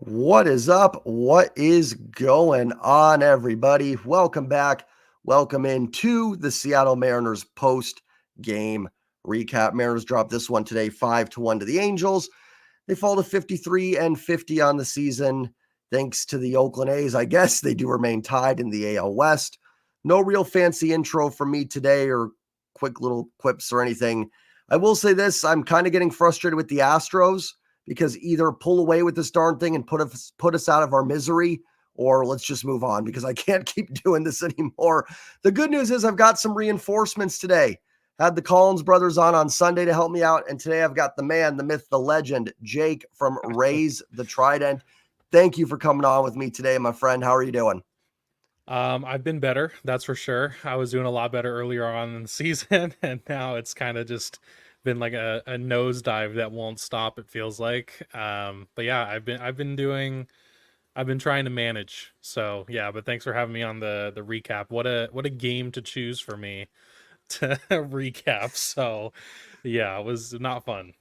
What is up? What is going on, everybody? Welcome back. Welcome into the Seattle Mariners post game recap. Mariners dropped this one today, 5-1 to the Angels. They fall to 53 and 50 on the season. Thanks to the Oakland A's, I guess they do remain tied in the AL West. No real fancy intro from me today or quick little quips or anything. I will say this, I'm kind of getting frustrated with the Astros because either pull away with this darn thing and put us out of our misery, or let's just move on because I can't keep doing this anymore. The good news is I've got some reinforcements today. Had the Collins brothers on Sunday to help me out, and today I've got the man, the myth, the legend, Jake from Raise the Trident. Thank you for coming on with me today, my friend. How are you doing? I've been better, that's for sure. I was doing a lot better earlier on in the season, and now it's kind of just been like a nosedive that won't stop, it feels like. But yeah, I've been trying to manage. So yeah, but thanks for having me on the recap. What a game to choose for me to recap. So yeah, it was not fun.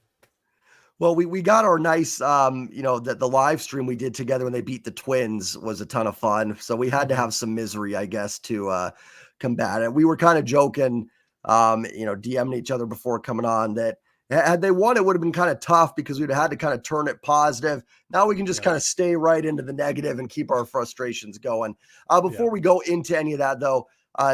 Well, we got our nice, the live stream we did together when they beat the Twins was a ton of fun. So we had to Mhm. have some misery, I guess, to combat it. We were kind of joking, DMing each other before coming on that had they won, it would have been kind of tough because we'd have had to kind of turn it positive. Now we can just Yep. kind of stay right into the negative and keep our frustrations going. Before Yep. we go into any of that, though,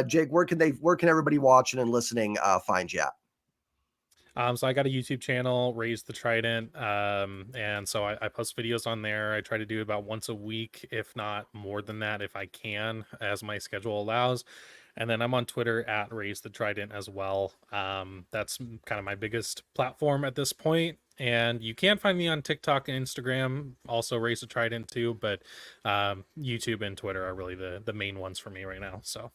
Jake, where can everybody watching and listening find you at? So I got a YouTube channel, Raise the Trident. And so I post videos on there. I try to do about once a week, if not more than that, if I can, as my schedule allows. And then I'm on Twitter at Raise the Trident as well. That's kind of my biggest platform at this point. And you can find me on TikTok and Instagram, also Raise the Trident too. But YouTube and Twitter are really the main ones for me right now. So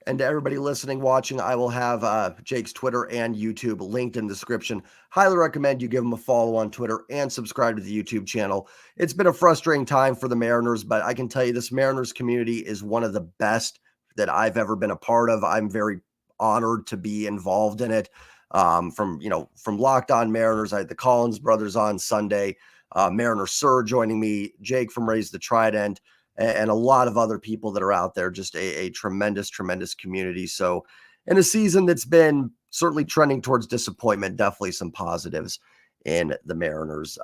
And to everybody listening, watching, I will have Jake's Twitter and YouTube linked in the description. Highly recommend you give him a follow on Twitter and subscribe to the YouTube channel. It's been a frustrating time for the Mariners, but I can tell you this Mariners community is one of the best that I've ever been a part of. I'm very honored to be involved in it. From Locked On Mariners, I had the Collins brothers on Sunday, Mariner Sir joining me, Jake from Raise the Trident, and a lot of other people that are out there. Just a tremendous, tremendous community. So, in a season that's been certainly trending towards disappointment, definitely some positives in the Mariners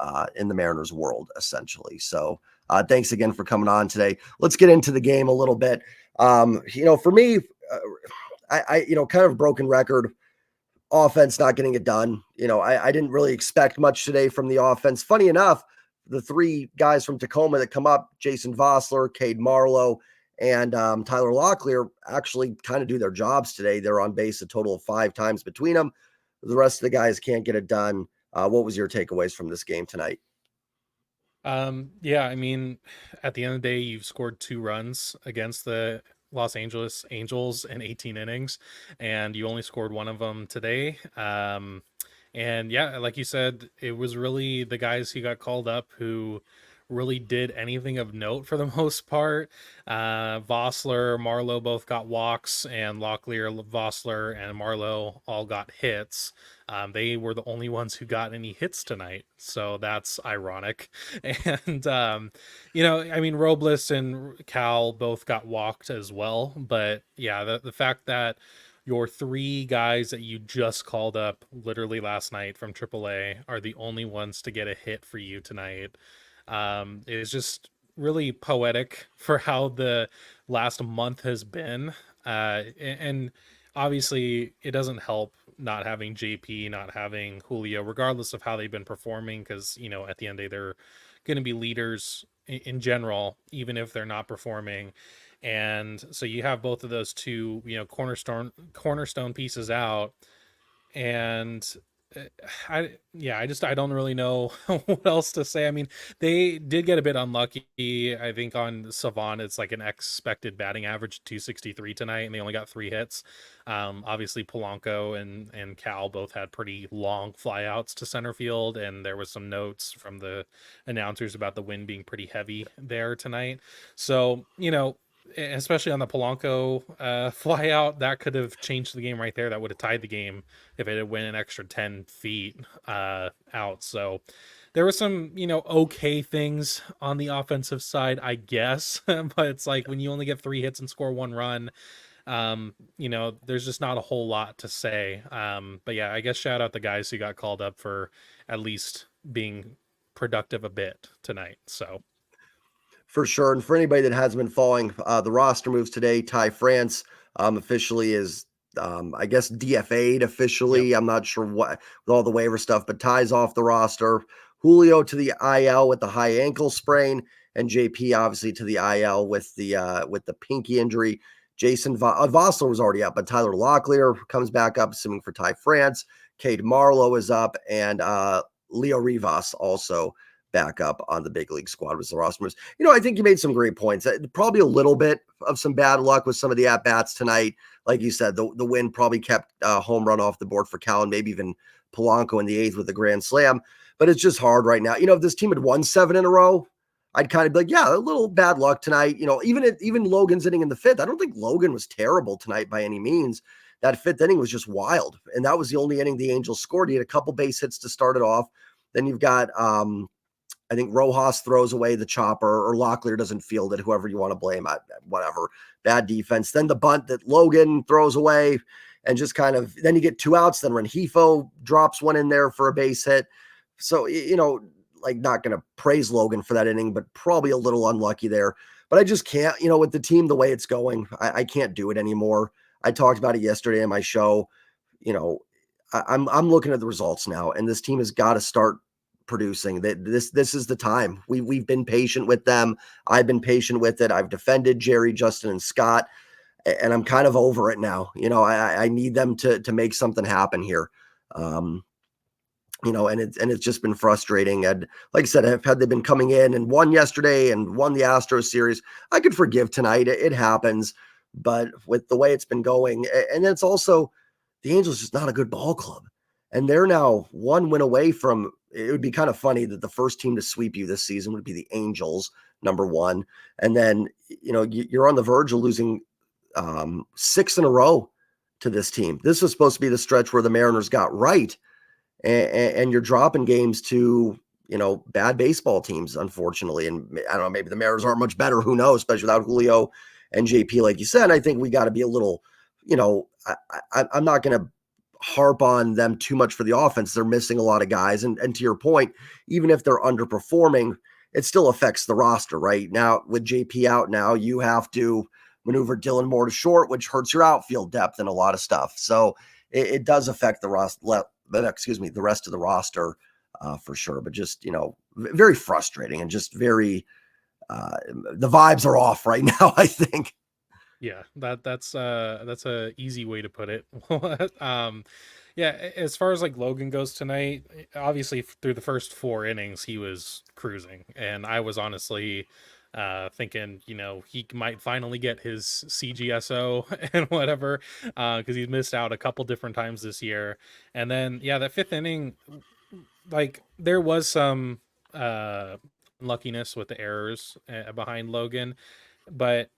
world, essentially. So, thanks again for coming on today. Let's get into the game a little bit. For me, kind of broken record. Offense not getting it done. I didn't really expect much today from the offense. Funny enough, the three guys from Tacoma that come up, Jason Vossler, Cade Marlowe, and Tyler Locklear, actually kind of do their jobs today. They're on base a total of 5 times between them. The rest of the guys can't get it done. What was your takeaways from this game tonight? yeah, I mean, at the end of the day, you've scored 2 runs against the Los Angeles Angels in 18 innings, and you only scored one of them today. And yeah, like you said, it was really the guys who got called up who really did anything of note for the most part. Vossler, Marlowe both got walks, and Locklear, Vossler, and Marlowe all got hits. They were the only ones who got any hits tonight, so that's ironic. And I mean, Robles and Cal both got walked as well. But yeah, the fact that your 3 guys that you just called up literally last night from AAA are the only ones to get a hit for you tonight is just really poetic for how the last month has been. And obviously, it doesn't help not having JP, not having Julio, regardless of how they've been performing, because, at the end of the day, they're going to be leaders in general, even if they're not performing. And so you have both of those two, cornerstone pieces out, and uh, I don't really know what else to say. I mean, they did get a bit unlucky. I think on Savant, it's like an expected batting average 263 tonight, and they only got 3 hits. Obviously, Polanco and Cal both had pretty long flyouts to center field, and there was some notes from the announcers about the wind being pretty heavy there tonight. So, especially on the Polanco fly out, that could have changed the game right there. That would have tied the game if it had went an extra 10 feet out. So there were some, okay things on the offensive side, I guess. But it's like when you only get 3 hits and score 1 run, there's just not a whole lot to say. But yeah, I guess shout out the guys who got called up for at least being productive a bit tonight. So For sure. And for anybody that hasn't been following the roster moves today, Ty France officially is, I guess, DFA'd yep. officially. I'm not sure what with all the waiver stuff, but Ty's off the roster. Julio to the IL with the high ankle sprain, and JP obviously to the IL with the pinky injury. Vossler was already up, but Tyler Locklear comes back up, assuming for Ty France. Cade Marlowe is up, and Leo Rivas also back up on the big league squad was the roster moves. I think you made some great points. Probably a little bit of some bad luck with some of the at bats tonight. Like you said, the win probably kept home run off the board for Cal and maybe even Polanco in the eighth with a grand slam. But it's just hard right now. If this team had won 7 in a row, I'd kind of be like, yeah, a little bad luck tonight. Even Logan's inning in the fifth. I don't think Logan was terrible tonight by any means. That fifth inning was just wild, and that was the only inning the Angels scored. He had a couple base hits to start it off. Then you've got I think Rojas throws away the chopper, or Locklear doesn't field it, whoever you want to blame, whatever. Bad defense. Then the bunt that Logan throws away, and just kind of, then you get 2 outs. Then Rengifo drops one in there for a base hit. So, like, not going to praise Logan for that inning, but probably a little unlucky there. But I just can't, with the team the way it's going, I can't do it anymore. I talked about it yesterday in my show. I'm looking at the results now, and this team has got to start producing. That this is the time. We've been patient with them. I've been patient with it. I've defended Jerry, Justin, and Scott, and I'm kind of over it now. I need them to make something happen here. And it's just been frustrating. And like I said, had they been coming in and won yesterday and won the Astros series, I could forgive tonight. It happens. But with the way it's been going, and it's also the Angels just not a good ball club. And they're now 1 win away from, it would be kind of funny that the first team to sweep you this season would be the Angels, number 1. And then, you're on the verge of losing 6 in a row to this team. This was supposed to be the stretch where the Mariners got right. And you're dropping games to, bad baseball teams, unfortunately. And I don't know, maybe the Mariners aren't much better. Who knows, especially without Julio and JP, like you said. I think we got to be a little, I'm not going to harp on them too much for the offense. They're missing a lot of guys. And to your point, even if they're underperforming, it still affects the roster, right? Now, with JP out now, you have to maneuver Dylan Moore to short, which hurts your outfield depth and a lot of stuff. So it does affect the roster, the rest of the roster for sure. But just, very frustrating and just very, the vibes are off right now, I think. Yeah, that's a easy way to put it. Yeah, as far as like Logan goes tonight, obviously through the first 4 innings he was cruising, and I was honestly thinking, he might finally get his CGSO and whatever, because he's missed out a couple different times this year. And then yeah, that 5th inning, like there was some luckiness with the errors behind Logan, but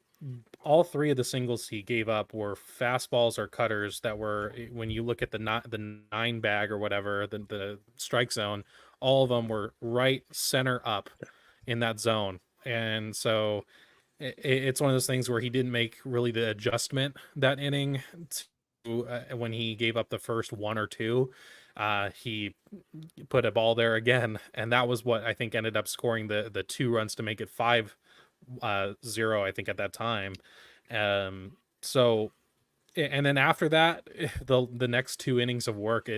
all 3 of the singles he gave up were fastballs or cutters that were, when you look at the 9 bag or whatever, the strike zone, all of them were right center up in that zone. And so it's one of those things where he didn't make really the adjustment that inning to, when he gave up the first 1 or 2. He put a ball there again, and that was what I think ended up scoring the 2 runs to make it 5-0, I think, at that time. So, and then after that, the next 2 innings of work,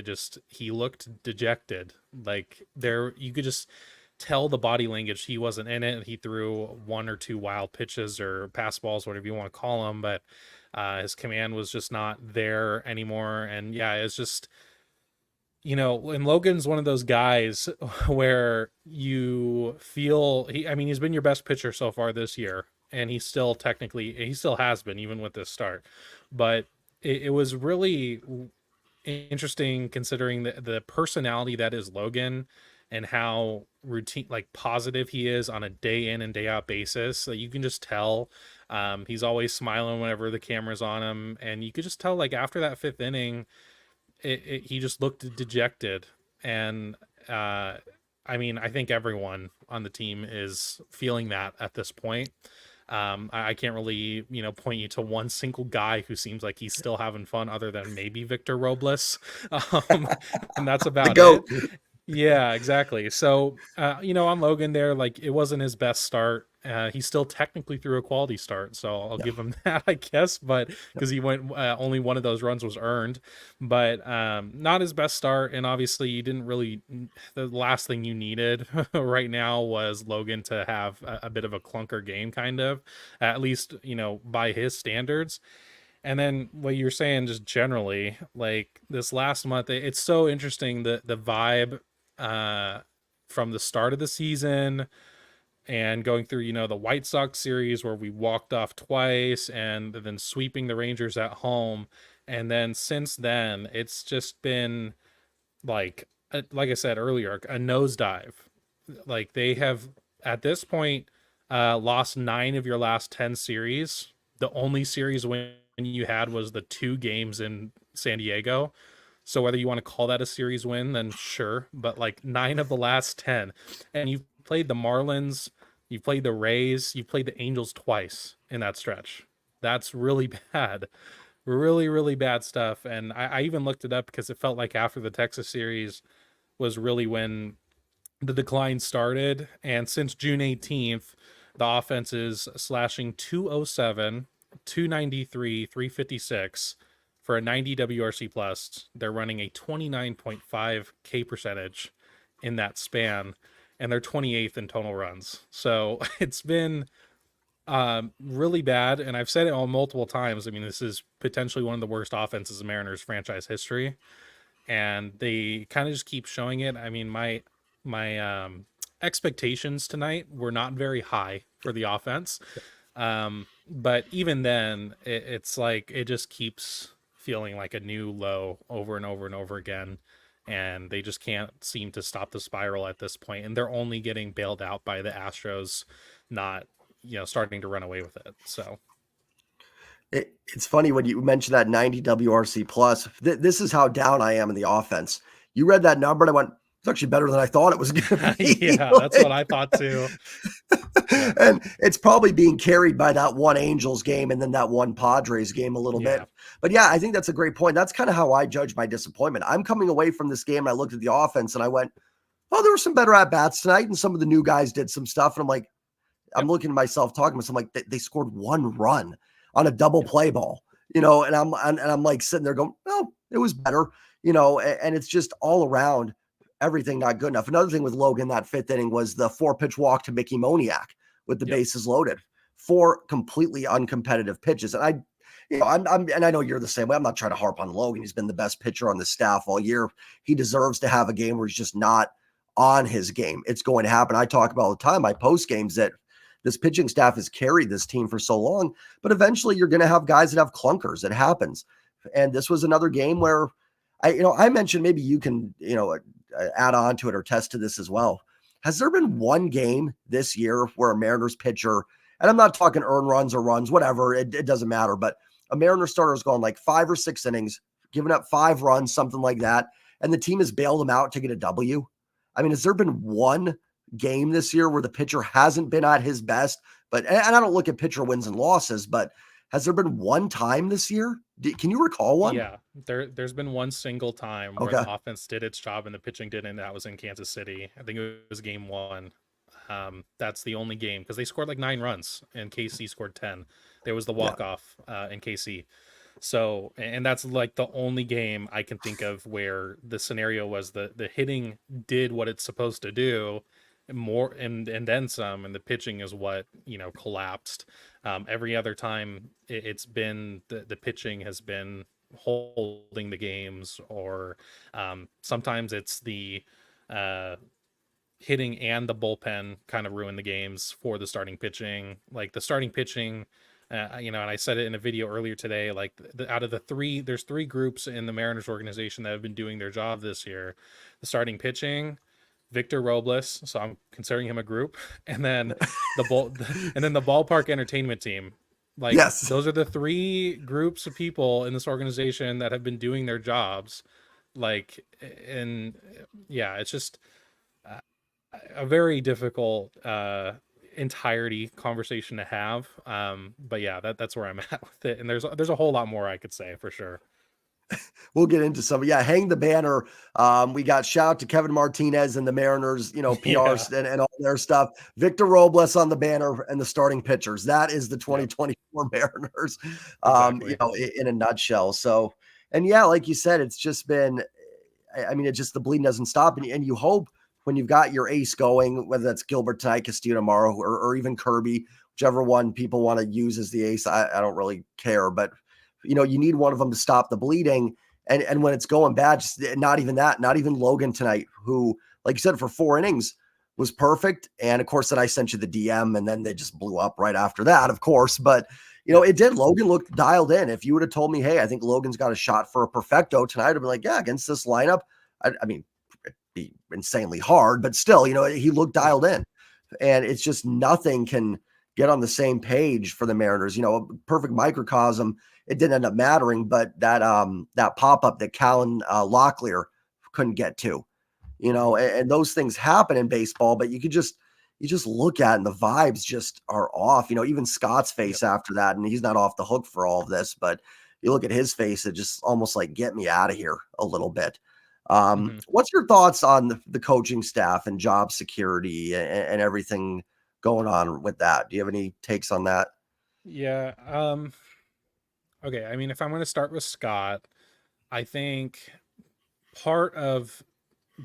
he looked dejected. Like there, you could just tell the body language. He wasn't in it. He threw 1 or 2 wild pitches or pass balls, whatever you want to call them, but his command was just not there anymore. And yeah, it's just, and Logan's one of those guys where you feel he's been your best pitcher so far this year, and he still has been, even with this start. But it was really interesting considering the personality that is Logan, and how routine, like positive he is on a day in and day out basis. So you can just tell he's always smiling whenever the camera's on him, and you could just tell, like, after that 5th inning, he just looked dejected. And I mean, I think everyone on the team is feeling that at this point. I can't really, point you to one single guy who seems like he's still having fun, other than maybe Victor Robles, um, and that's The about it. GOAT. Yeah, exactly. So, on Logan there, like it wasn't his best start. He still technically threw a quality start, so I'll Yeah. give him that, I guess. But Yep. because he went, only one of those runs was earned, but not his best start. And obviously, you didn't really. The last thing you needed right now was Logan to have a bit of a clunker game, kind of, at least by his standards. And then what you're saying, just generally, like this last month, it's so interesting, the vibe uh from the start of the season and going through, the White Sox series where we walked off twice and then sweeping the Rangers at home. And then since then, it's just been like I said earlier, a nosedive. Like they have at this point lost 9 of your last 10 series. The only series win you had was the 2 games in San Diego. So whether you want to call that a series win, then sure. But like 9 of the last 10, and you've played the Marlins, you've played the Rays, you've played the Angels twice in that stretch. That's really bad, really, really bad stuff. And I even looked it up because it felt like after the Texas series was really when the decline started. And since June 18th, the offense is slashing 207, 293, 356 for a 90 WRC plus. They're running a 29.5 K percentage in that span, and they're 28th in total runs. So it's been really bad. And I've said it on multiple times. I mean, this is potentially one of the worst offenses in Mariners franchise history, and they kind of just keep showing it. I mean, my expectations tonight were not very high for the offense. But even then, it's like it just keeps feeling like a new low over and over and over again. And they just can't seem to stop the spiral at this point. And they're only getting bailed out by the Astros, not, starting to run away with it. So, It's funny when you mentioned that 90 WRC plus. This is how down I am in the offense. You read that number, and I went, "It's actually better than I thought it was going to be." yeah, that's what I thought too. Yeah. And it's probably being carried by that one Angels game and then that one Padres game a little bit. Yeah. But yeah, I think that's a great point. That's kind of how I judge my disappointment. I'm coming away from this game and I looked at the offense and I went, "Oh, there were some better at bats tonight, and some of the new guys did some stuff." And I'm like, I'm Yep. looking at myself talking to myself, I'm like, they scored one run on a double Yep. play ball, and I'm like sitting there going, well, it was better, and it's just all around everything not good enough. Another thing with Logan that fifth inning was the 4-pitch walk to Mickey Moniak with the Yep. bases loaded. 4 completely uncompetitive pitches. And and I know you're the same way. I'm not trying to harp on Logan. He's been the best pitcher on the staff all year. He deserves to have a game where he's just not on his game. It's going to happen. I talk about all the time, my post games, that this pitching staff has carried this team for so long, but eventually you're going to have guys that have clunkers. It happens. And this was another game where I mentioned, maybe you can, add on to it or test to this as well. Has there been one game this year where a Mariners pitcher, and I'm not talking earn runs or runs, whatever, it doesn't matter, but a Mariners starter has gone like 5 or 6 innings, given up 5 runs, something like that, and the team has bailed them out to get a W? I mean, has there been one game this year where the pitcher hasn't been at his best? And I don't look at pitcher wins and losses, but has there been one time this year? Can you recall one? Yeah, there's been one single time where Okay. the offense did its job and the pitching didn't. That was in Kansas City. I think it was game 1. That's the only game because they scored like 9 runs and KC scored 10. There was the Yeah. walk off in KC. So, and that's like the only game I can think of where the scenario was the hitting did what it's supposed to do, more and then some, and the pitching is what collapsed. Every other time it's been the pitching has been holding the games, or sometimes it's the uh hitting and the bullpen kind of ruin the games for the starting pitching. Like the starting pitching, and I said it in a video earlier today, like out of the 3, there's 3 groups in the Mariners organization that have been doing their job this year. The starting pitching, Victor Robles, so I'm considering him a group, and then the ballpark entertainment team. Like Yes. those are the 3 groups of people in this organization that have been doing their jobs. Like, and yeah, it's just a very difficult entirety conversation to have. But yeah, that's where I'm at with it. And there's a whole lot more I could say for sure. We'll get into some. Yeah, hang the banner. We got shout out to Kevin Martinez and the Mariners, Yeah, PRs and all their stuff. Victor Robles on the banner and the starting pitchers. That is the yep, 2024 Mariners, exactly. in a nutshell. So, and yeah, like you said, it's just been, I mean, it just, the bleeding doesn't stop. And you hope when you've got your ace going, whether that's Gilbert tonight, Castillo tomorrow, or even Kirby, whichever one people want to use as the ace, I don't really care. But, you need one of them to stop the bleeding. And when it's going bad, just not even that, not even Logan tonight, who, like you said, for 4 innings was perfect. And of course, then I sent you the DM and then they just blew up right after that, of course. But, Yep. it did. Logan looked dialed in. If you would have told me, hey, I think Logan's got a shot for a perfecto tonight, I'd be like, yeah, against this lineup. I mean, it'd be insanely hard, but still, he looked Yeah. dialed in. And it's just nothing can get on the same page for the Mariners. A perfect microcosm. It didn't end up mattering, but that pop up that Callan Locklear couldn't get to, Mhm. and those things happen in baseball. But you just look at it and the vibes just are off. Even Scott's Yep. face after that, and he's not off the hook for all of this, but you look at his face, it just almost like get me out of here a little bit. Mhm. What's your thoughts on the coaching staff and job security and everything going on with that? Do you have any takes on that? Yeah. Okay. I mean, if I'm going to start with Scott, I think part of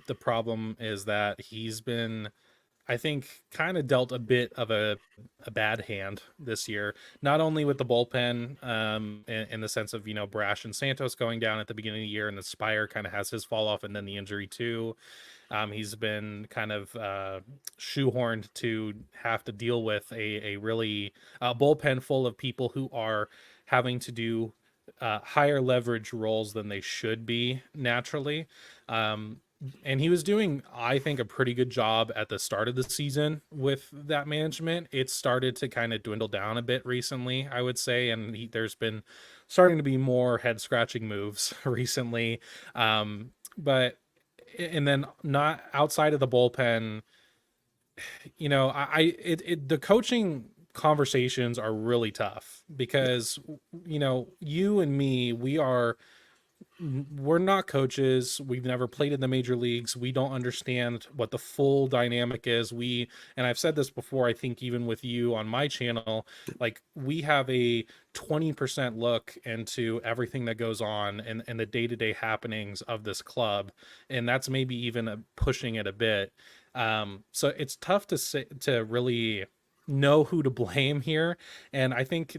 the problem is that he's been, I think, kind of dealt a bit of a bad hand this year, not only with the bullpen, in the sense of, Brash and Santos going down at the beginning of the year, and the Spire kind of has his fall off, and then the injury too. He's been kind of shoehorned to have to deal with a really bullpen full of people who are having to do higher leverage roles than they should be naturally. Um, and he was doing, I think, a pretty good job at the start of the season with that management. It started to kind of dwindle down a bit recently, I would say, and there's been starting to be more head scratching moves recently. But and then not outside of the bullpen, the coaching conversations are really tough Yeah, because you and me, we're not coaches. We've never played in the major leagues. We don't understand what the full dynamic is. And I've said this before, I think even with you on my channel, like we have a 20% look into everything that goes on and the day-to-day happenings of this club. And that's maybe even pushing it a bit. So it's tough to say, to really know who to blame here. And I think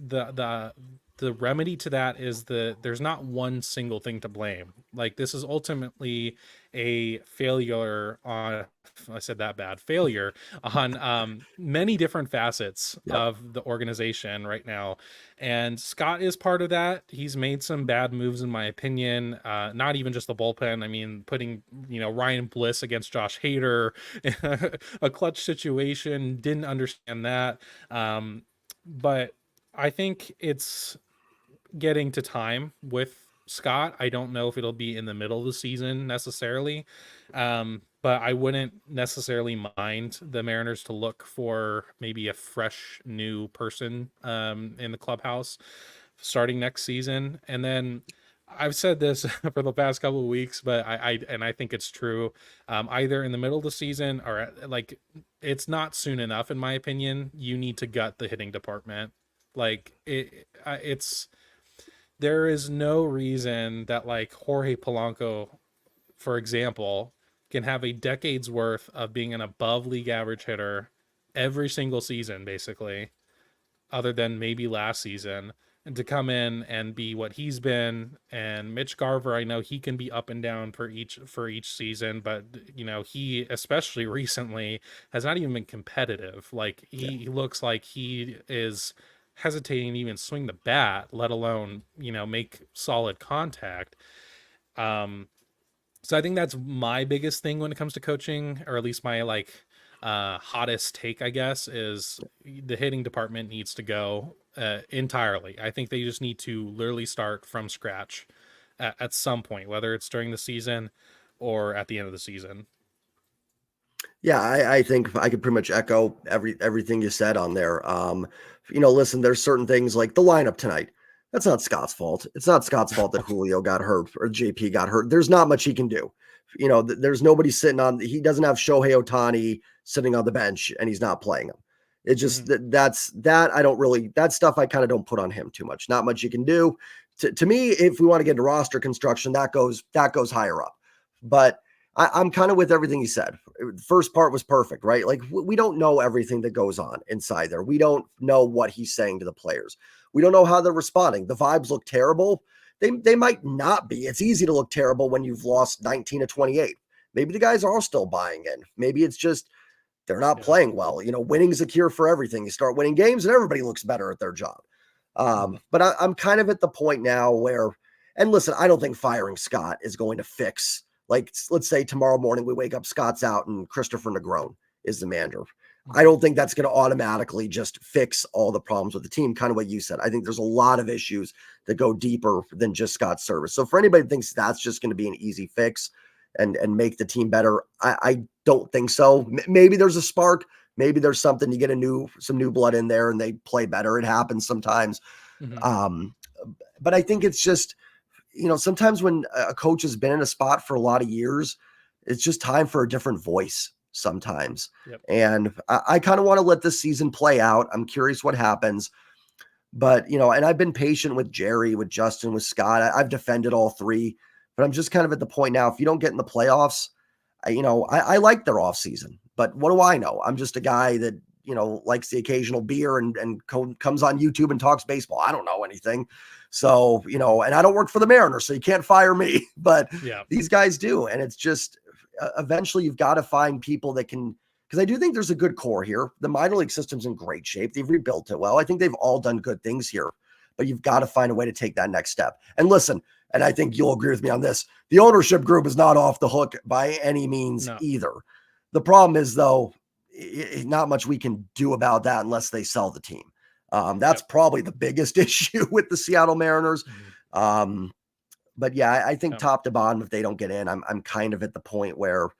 the remedy to that is there's not one single thing to blame. Like this is ultimately a failure on, I said that bad, failure on many different facets yep, of the organization right now. And Scott is part of that. He's made some bad moves in my opinion. Not even just the bullpen. I mean, putting, Ryan Bliss against Josh Hader, a clutch situation, didn't understand that. But I think it's getting to time with Scott. I don't know if it'll be in the middle of the season necessarily. But I wouldn't necessarily mind the Mariners to look for maybe a fresh new person in the clubhouse starting next season. And then I've said this for the past couple of weeks, but I think it's true. Either in the middle of the season or like it's not soon enough, in my opinion. You need to gut the hitting department. Like it's there is no reason that like Jorge Polanco, for example, can have a decade's worth of being an above league average hitter every single season, basically, other than maybe last season, and to come in and be what he's been. And Mitch Garver, I know he can be up and down for each season, but he, especially recently, has not even been competitive. Like yeah. he looks like he is hesitating to even swing the bat, let alone make solid contact. um so I think that's my biggest thing when it comes to coaching, or at least my like hottest take, I guess, is the hitting department needs to go entirely. I think they just need to literally start from scratch at some point, whether it's during the season or at the end of the season. Yeah, I think I could pretty much echo everything you said on there. Listen, there's certain things like the lineup tonight. That's not Scott's fault. It's not Scott's fault that Julio got hurt or JP got hurt. There's not much he can do. There's nobody sitting on. He doesn't have Shohei Otani sitting on the bench and he's not playing him. It just Mhm. that's that I don't really that stuff I kind of don't put on him too much. Not much you can do. To me, if we want to get into roster construction, that goes higher up. But I'm kind of with everything he said. First part was perfect, right? Like we don't know everything that goes on inside there. We don't know what he's saying to the players. We don't know how they're responding. The vibes look terrible. They might not be. It's easy to look terrible when you've lost 19 to 28. Maybe the guys are still buying in. Maybe it's just they're not Yeah. playing well. Winning is a cure for everything. You start winning games and everybody looks better at their job. Mhm. But I'm kind of at the point now where, and listen, I don't think firing Scott is going to fix, like, let's say tomorrow morning we wake up, Scott's out, and Christopher Negron is the manager. I Mhm. don't think that's going to automatically just fix all the problems with the team. Kind of what you said. I think there's a lot of issues that go deeper than just Scott's service. So for anybody that thinks that's just going to be an easy fix and make the team better, I don't think so. Maybe there's a spark. Maybe there's something, you get some new blood in there and they play better. It happens sometimes. Mhm. Um, but I think it's just, sometimes when a coach has been in a spot for a lot of years, it's just time for a different voice sometimes. Yep. And I kind of want to let this season play out. I'm curious what happens. But, and I've been patient with Jerry, with Justin, with Scott. I've defended all three, but I'm just kind of at the point now. If you don't get in the playoffs, I like their off season, but what do I know? I'm just a guy that, likes the occasional beer and comes on YouTube and talks baseball. I don't know anything. So, Mhm. and I don't work for the Mariners, so you can't fire me, but Yeah. these guys do. And it's just eventually you've got to find people that can, because I do think there's a good core here. The minor league system's in great shape. They've rebuilt it well. I think they've all done good things here, but you've got to find a way to take that next step. And listen, and I think you'll agree with me on this, the ownership group is not off the hook by any means No. either. The problem is, though, not much we can do about that unless they sell the team. That's Yep. probably the biggest issue with the Seattle Mariners. Mhm. Um, but yeah, I think Yeah. top to bottom, if they don't get in, I'm kind of at the point where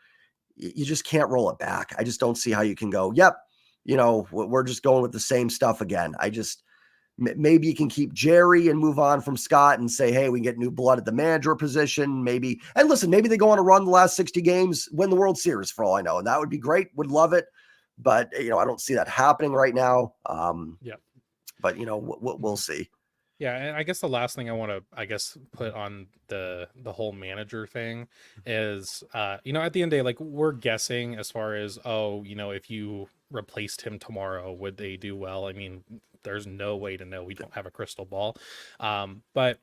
you just can't roll it back. I just don't see how you can go, yep, we're just going with the same stuff again. Maybe you can keep Jerry and move on from Scott and say, hey, we can get new blood at the manager position. Maybe, and listen, maybe they go on a run the last 60 games, win the World Series for all I know. And that would be great. Would love it. But, I don't see that happening right now. Yep. But, we'll Mhm. see. Yeah, and I guess the last thing I want to, I guess, put on the whole manager thing is, at the end of the day, like we're guessing as far as, oh, if you replaced him tomorrow, would they do well? I mean, there's no way to know. We don't have a crystal ball. But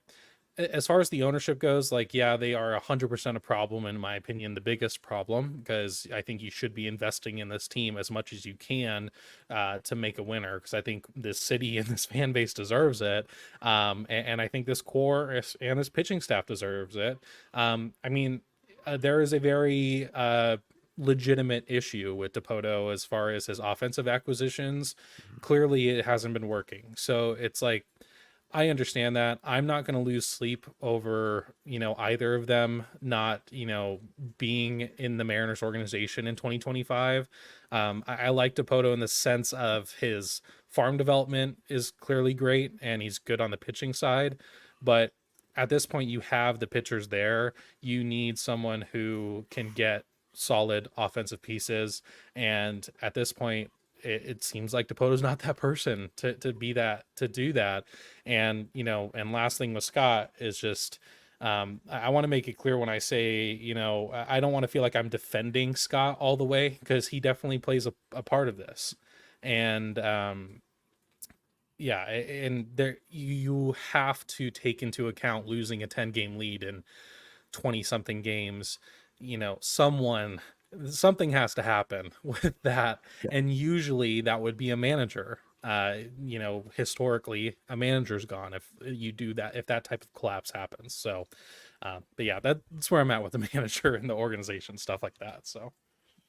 as far as the ownership goes, like, yeah, they are 100% a problem, in my opinion, the biggest problem, because I think you should be investing in this team as much as you can to make a winner, because I think this city and this fan base deserves it. And I think this core and this pitching staff deserves it. I mean, there is a very legitimate issue with Dipoto as far as his offensive acquisitions. Clearly, it hasn't been working. So it's like, I understand that. I'm not going to lose sleep over, either of them not, being in the Mariners organization in 2025. I like Dipoto in the sense of his farm development is clearly great and he's good on the pitching side. But at this point, you have the pitchers there. You need someone who can get solid offensive pieces. And at this point, it seems like Depoto's not that person to be that, to do that. And and last thing with Scott is just, I want to make it clear when I say, I don't want to feel like I'm defending Scott all the way, because he definitely plays a part of this. And yeah, and there you have to take into account losing a 10 game lead in 20 something games. Something has to happen with that, Yeah. and usually that would be a manager. Historically a manager's gone if you do that, if that type of collapse happens. So but yeah, that's where I'm at with the manager and the organization, stuff like that. So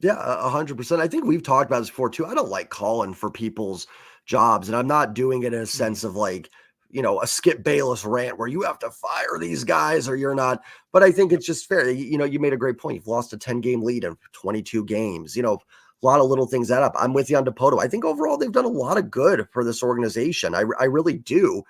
Yeah, 100%. I think we've talked about this before too. I don't like calling for people's jobs, and I'm not doing it in a mhm. sense of like, a Skip Bayless rant where you have to fire these guys or you're not. But I think it's just fair. You made a great point. You've lost a 10-game lead in 22 games. A lot of little things add up. I'm with you on Dipoto. I think overall they've done a lot of good for this organization. I really do.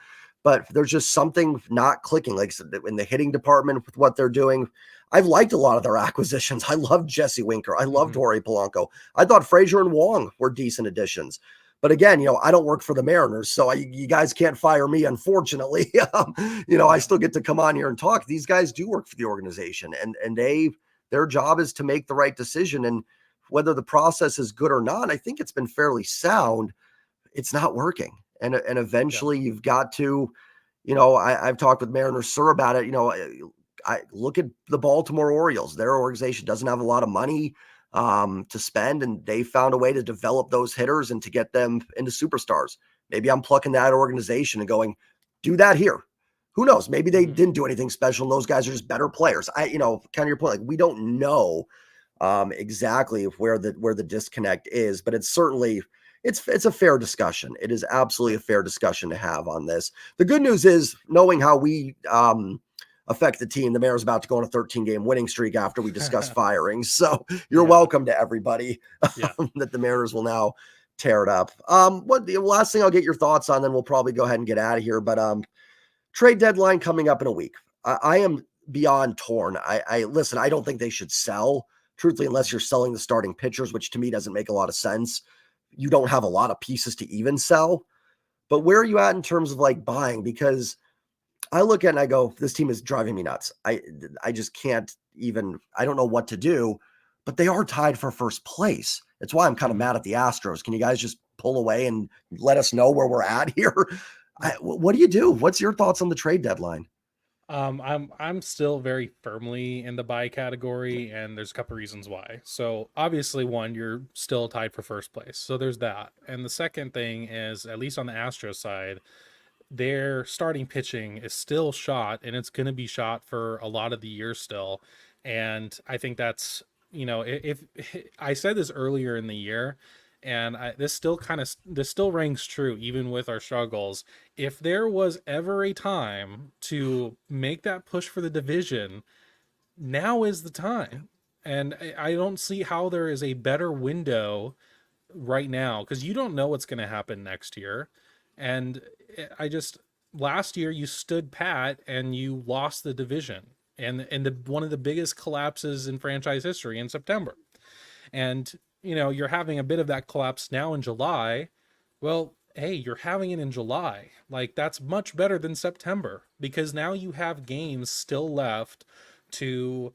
But there's just something not clicking, like in the hitting department with what they're doing. I've liked a lot of their acquisitions. I loved Jesse Winker. I loved Jorge Polanco. I thought Frazier and Wong were decent additions. But again, I don't work for the Mariners, so you guys can't fire me, unfortunately. I still get to come on here and talk. These guys do work for the organization, and their job is to make the right decision. And whether the process is good or not, I think it's been fairly sound. It's not working, and eventually you've got to, I've talked with Mariners Sir about it. I look at the Baltimore Orioles. Their organization doesn't have a lot of money to spend, and they found a way to develop those hitters and to get them into superstars. Maybe I'm plucking that organization and going, do that here. Who knows? Maybe they didn't do anything special, and those guys are just better players. Kind of your point, like we don't know exactly where the disconnect is, but it's certainly it's a fair discussion. It is absolutely a fair discussion to have on this. The good news is knowing how we affect the team. The Mariners about to go on a 13-game winning streak after we discuss firings. So you're welcome to everybody that the Mariners will now tear it up. What the last thing I'll get your thoughts on, then we'll probably go ahead and get out of here. But trade deadline coming up in a week. I am beyond torn. I listen, I don't think they should sell, truthfully, unless you're selling the starting pitchers, which to me doesn't make a lot of sense. You don't have a lot of pieces to even sell. But where are you at in terms of like buying? Because I look at it and I go, this team is driving me nuts. I just can't even, I don't know what to do, but they are tied for first place. That's why I'm kind of mad at the Astros. Can you guys just pull away and let us know where we're at here? What do you do? What's your thoughts on the trade deadline? I'm still very firmly in the buy category, and there's a couple reasons why. So obviously, one, you're still tied for first place, so there's that. And the second thing is, at least on the Astros side, their starting pitching is still shot, and it's going to be shot for a lot of the year still. And I think that's, if I said this earlier in the year, and this still rings true even with our struggles. If there was ever a time to make that push for the division, now is the time. And I don't see how there is a better window right now, because you don't know what's going to happen next year. And I just, last year you stood pat and you lost the division, and the one of the biggest collapses in franchise history in September. And you're having a bit of that collapse now in July. Well, hey, you're having it in July. Like, that's much better than September, because now you have games still left to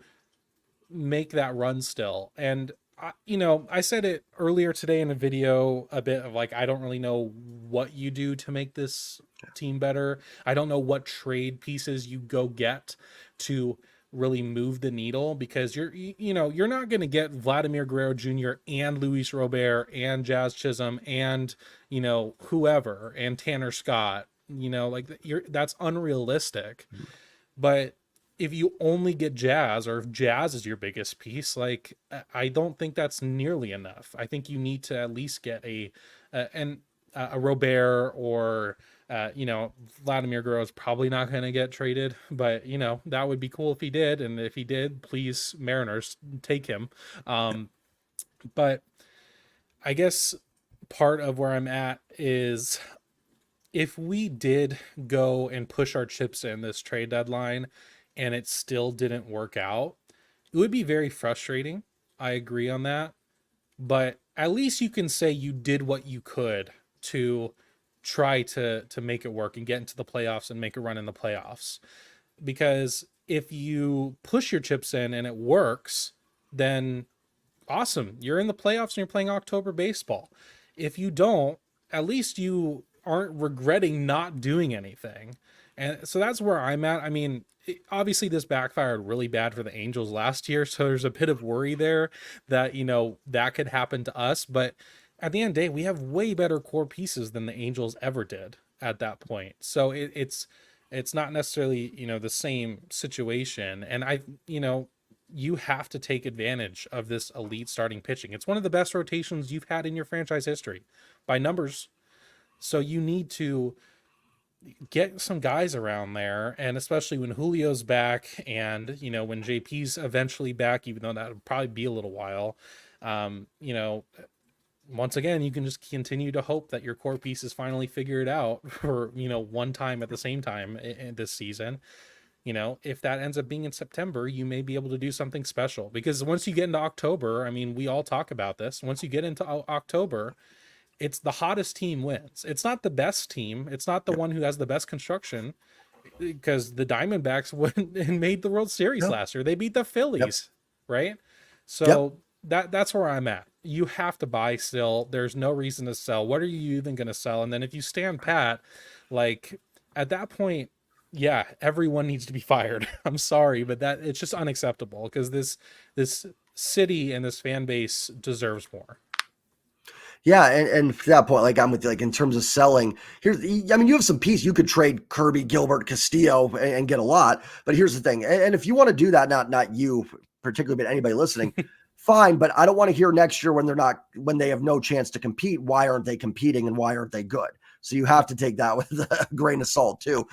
make that run still. And I said it earlier today in a video, a bit of like, I don't really know what you do to make this team better. I don't know what trade pieces you go get to really move the needle, because you're not going to get Vladimir Guerrero Jr. and Luis Robert and Jazz Chisholm and whoever, and Tanner Scott. That's unrealistic. But if you only get Jazz, or if Jazz is your biggest piece, like, I don't think that's nearly enough. I think you need to at least get a Robert, or Vladimir Guerrero is probably not going to get traded, but that would be cool if he did. And if he did, please, Mariners, take him. But I guess part of where I'm at is, if we did go and push our chips in this trade deadline and it still didn't work out, it would be very frustrating. I agree on that. But at least you can say you did what you could to try to make it work and get into the playoffs and make a run in the playoffs. Because if you push your chips in and it works, then awesome. You're in the playoffs and you're playing October baseball. If you don't, at least you aren't regretting not doing anything. And so that's where I'm at. I mean, obviously this backfired really bad for the Angels last year, so there's a bit of worry there that that could happen to us. But at the end of the day, we have way better core pieces than the Angels ever did at that point. So it's not necessarily the same situation. And you have to take advantage of this elite starting pitching. It's one of the best rotations you've had in your franchise history by numbers. So you need to get some guys around there, and especially when Julio's back, and when JP's eventually back, even though that'll probably be a little while. um you know Once again, you can just continue to hope that your core pieces finally figure it out for one time at the same time in this season. If that ends up being in September, you may be able to do something special, because once you get into October, I mean, we all talk about this, once you get into October, it's the hottest team wins. It's not the best team, it's not the Yep. one who has the best construction, because the Diamondbacks went and made the World Series Yep. last year. They beat the Yep. Phillies, right? Yep. So that's where I'm at. You have to buy still. There's no reason to sell. What are you even going to sell? And then if you stand pat, like at that point, yeah, everyone needs to be fired. I'm sorry, but that it's just unacceptable, because this city and this fan base deserves more. Yeah, and to that point, like I'm with you, like in terms of selling, I mean, you have some piece, you could trade Kirby, Gilbert, Castillo, and get a lot. But here's the thing, and if you want to do that, not you particularly, but anybody listening, fine. But I don't want to hear next year when they have no chance to compete. Why aren't they competing, and why aren't they good? So you have to take that with a grain of salt too.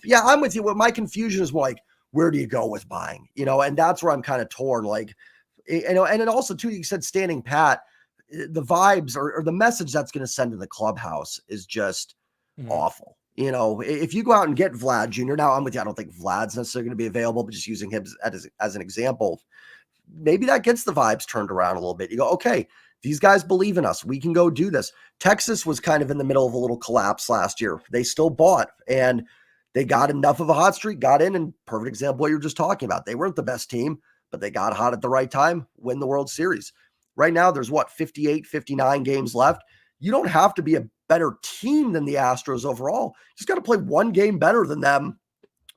Yeah, I'm with you. What my confusion is more like, where do you go with buying? And that's where I'm kind of torn. Like, and then also too, you said standing pat, the vibes or the message that's going to send to the clubhouse is just Mhm. awful. If you go out and get Vlad Jr. Now, I'm with you. I don't think Vlad's necessarily going to be available, but just using him as an example, maybe that gets the vibes turned around a little bit. You go, okay, these guys believe in us. We can go do this. Texas was kind of in the middle of a little collapse last year. They still bought, and they got enough of a hot streak, got in, and perfect example what you're just talking about. They weren't the best team, but they got hot at the right time, win the World Series. Right now, there's 58, 59 games left. You don't have to be a better team than the Astros overall. You just got to play one game better than them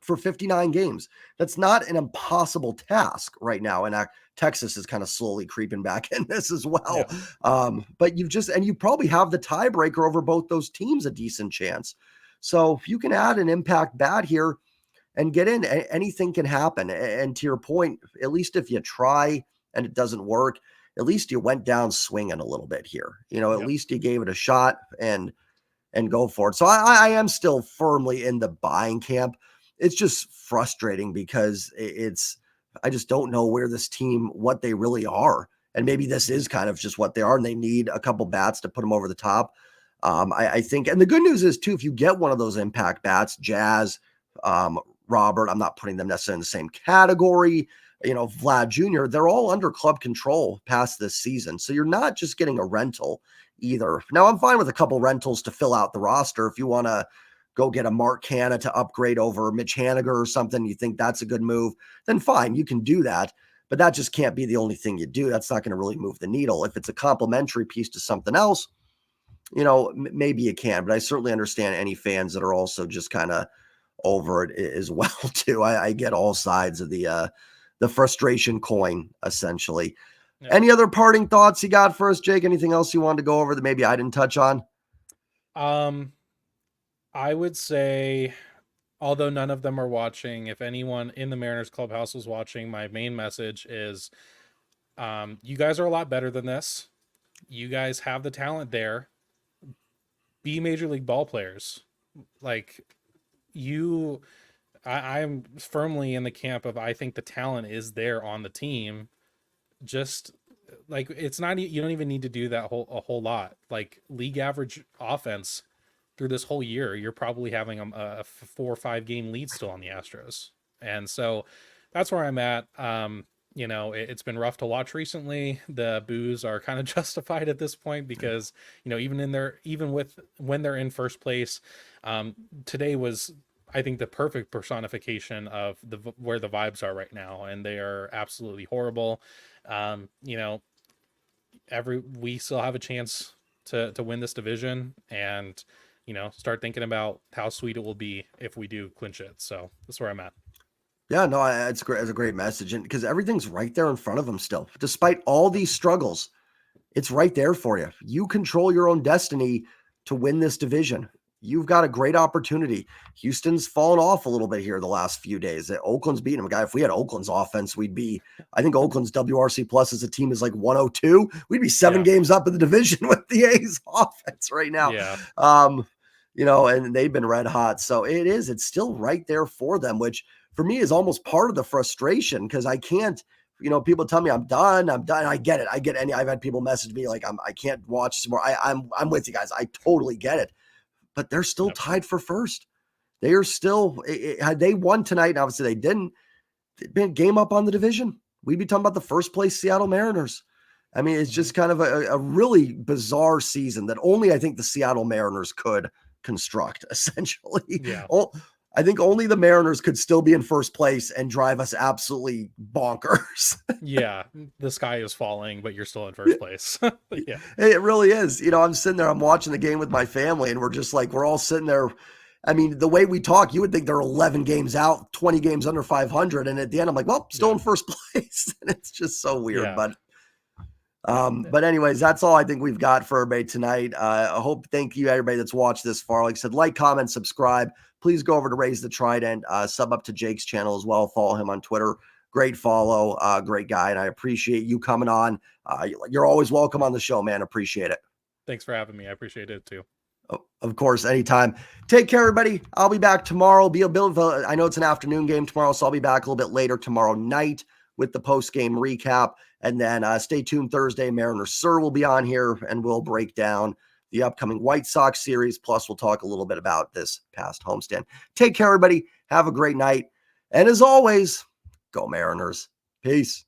for 59 games. That's not an impossible task right now. And Texas is kind of slowly creeping back in this as well. Yeah. But you probably have the tiebreaker over both those teams a decent chance. So if you can add an impact bat here and get in, anything can happen. And to your point, at least if you try and it doesn't work, at least you went down swinging a little bit here. At Yep. least you gave it a shot and go for it. So I am still firmly in the buying camp. It's just frustrating because I just don't know where this team, what they really are. And maybe this is kind of just what they are, and they need a couple bats to put them over the top. I think, and the good news is too, if you get one of those impact bats, Jazz, Robert, I'm not putting them necessarily in the same category. Vlad Jr., they're all under club control past this season. So you're not just getting a rental either. Now, I'm fine with a couple rentals to fill out the roster. If you want to go get a Mark Canna to upgrade over Mitch Haniger or something, you think that's a good move, then fine, you can do that. But that just can't be the only thing you do. That's not going to really move the needle. If it's a complementary piece to something else, maybe you can. But I certainly understand any fans that are also just kind of over it as well too. I get all sides of the frustration coin, essentially. Yeah. Any other parting thoughts you got for us, Jake? Anything else you wanted to go over that maybe I didn't touch on? I would say, although none of them are watching, if anyone in the Mariners clubhouse was watching, my main message is, you guys are a lot better than this. You guys have the talent there. Be major league ball players. Like you, I'm firmly in the camp of, I think the talent is there on the team. Just like, it's not, you don't even need to do that a whole lot. Like league average offense through this whole year, you're probably having a 4 or 5 game lead still on the Astros. And so that's where I'm at. It's been rough to watch recently. The boos are kind of justified at this point, because even with when they're in first place, today was, I think, the perfect personification of where the vibes are right now, and they are absolutely horrible. um you know we still have a chance to win this division, and start thinking about how sweet it will be if we do clinch it. So that's where I'm at. Yeah, no, it's great. It's a great message, and because everything's right there in front of them still, despite all these struggles, it's right there for you. You control your own destiny to win this division. You've got a great opportunity. Houston's fallen off a little bit here the last few days. Oakland's beating them. Guy, if we had Oakland's offense, we'd be, I think Oakland's WRC plus as a team is like 102. We'd be seven Yeah. games up in the division with the A's offense right now. Yeah. Um, and they've been red hot. So it's still right there for them, which for me is almost part of the frustration because I can't, people tell me I'm done. I get it. And I've had people message me like I can't watch some more. I'm with you guys. I totally get it. But they're still tied for first. They are still, had they won tonight, and obviously they didn't, it'd been game up on the division. We'd be talking about the first place Seattle Mariners. I mean, it's just kind of a really bizarre season that only I think the Seattle Mariners could construct, essentially. Yeah. I think only the Mariners could still be in first place and drive us absolutely bonkers. Yeah, the sky is falling, but you're still in first place. Yeah. It really is. I'm sitting there, I'm watching the game with my family, and we're all sitting there. I mean, the way we talk, you would think they're 11 games out, 20 games under 500. And at the end, I'm like, well, still in first place. And it's just so weird. But anyways, that's all I think we've got for everybody tonight. Thank you, everybody that's watched this far. Like I said, like, comment, subscribe. Please go over to Raise the Trident, sub up to Jake's channel as well. Follow him on Twitter. Great follow, great guy. And I appreciate you coming on. You're always welcome on the show, man. Appreciate it. Thanks for having me. I appreciate it too. Of course, anytime. Take care, everybody. I'll be back tomorrow. I know it's an afternoon game tomorrow, so I'll be back a little bit later tomorrow night with the post-game recap. And then stay tuned Thursday. Mariners Sir will be on here, and we'll break down the upcoming White Sox series. Plus, we'll talk a little bit about this past homestand. Take care, everybody. Have a great night. And as always, go Mariners. Peace.